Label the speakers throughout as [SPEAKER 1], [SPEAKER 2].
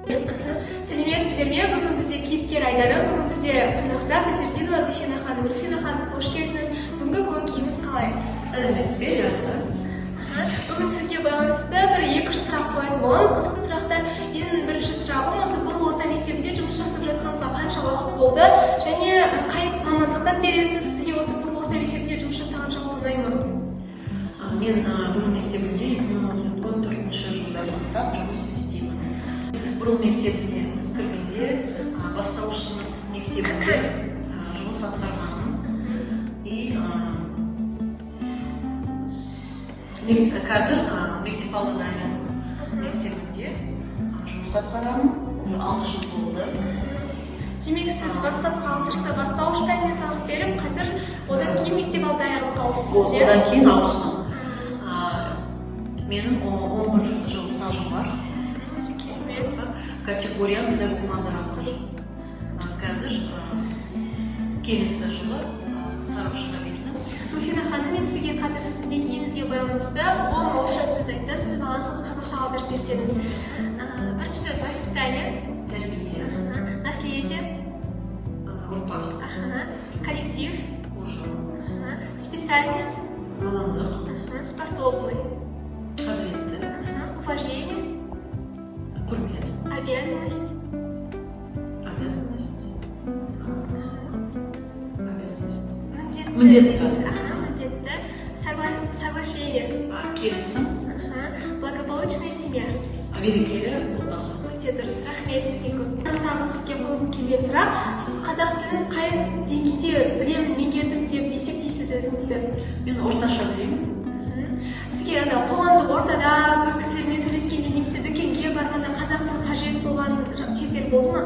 [SPEAKER 1] Сәлеметсіздер ме? Бүгін бізде кейіпкер Айдары, бүгін бізде қонақта Фатирзинова Руфина ханым. Руфина ханым, қош келдіңіз. Бүгінгі көңіл-күйіңіз қалай?
[SPEAKER 2] Сәлеметсіз бе, жақсы.
[SPEAKER 1] Бүгін сізге байланысты бір екі-үш сұрақ қоятын боламын. Қызықты сұрақтар. Ең бірінші сұрағым осы бұрын орта мектебінде жұмыс жасап жатқаныңызға қанша уақыт болды? Және қай мамандықтан бересіз? Сізге осы бұрын орта мектебінде жұмыс жасаған жыл ұнай ма?
[SPEAKER 2] Мен бұрын мектебінде 2014 жылдан бастап жұмыс істеймін. Бұрын мектебіне кіргенде бастауыш сынып мектебінде жұмыс атқарғанмын. Қазір мектепалды дайындық мектебінде жұмыс атқарамын. 6 жыл болды.
[SPEAKER 1] Демек, сіз бастапқы 6 жылда бастауыш пәніне сабақ беріп, қазір одан кейін мектепалды даярлыққа ауыстыңыз.
[SPEAKER 2] Одан кейін ауыстым. Менің 11 жыл стажым бар.
[SPEAKER 1] Өзі керемет.
[SPEAKER 2] Категориям педагог модератор. Қазір келесі жылы сарапшыға бердім.
[SPEAKER 1] Руфина ханым, мен сізге қазір сіздің деңгейіңізге байланысты 10 орысша сөз айтсам, сіз маған соны қазақша аударып берсеңіз. Бір сөз, воспитание.
[SPEAKER 2] Тәрбие.
[SPEAKER 1] Наследие.
[SPEAKER 2] Ұрпақ.
[SPEAKER 1] Коллектив.
[SPEAKER 2] Ұжым.
[SPEAKER 1] Специальность.
[SPEAKER 2] Мамандық.
[SPEAKER 1] Способный.
[SPEAKER 2] Қабілетті.
[SPEAKER 1] Уважение.
[SPEAKER 2] Құрмет.
[SPEAKER 1] Обязанность.
[SPEAKER 2] Обязанность.
[SPEAKER 1] Міндетті. Соглашение.
[SPEAKER 2] Келісім.
[SPEAKER 1] Благополучная семья.
[SPEAKER 2] Берекелі отбасы.
[SPEAKER 1] Өте дұрыс, рахмет сізге көп. Тағы сізге қойғым келген сұрақ, сіз қазақ тілін қай деңгейде білемін, меңгердім деп есептейсіз өзіңізді?
[SPEAKER 2] Мен орташа білемін.
[SPEAKER 1] Сізге қоғамдық ортада бір кісілермен сөйлескенде немесе дүкенге барғанда қазақ тілі қажет болған кездер болды ма?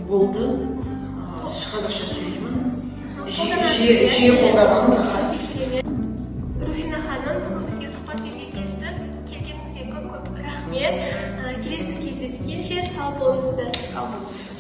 [SPEAKER 2] Болды. Қазақша сөйлеймін. Жиі қолданамын.
[SPEAKER 1] Руфина ханым, бүгін бізге сұхбат беруге келгеніңізге көп рахмет. Келесі кездескенше сау болыңыздар.
[SPEAKER 2] Сау болыңыздар.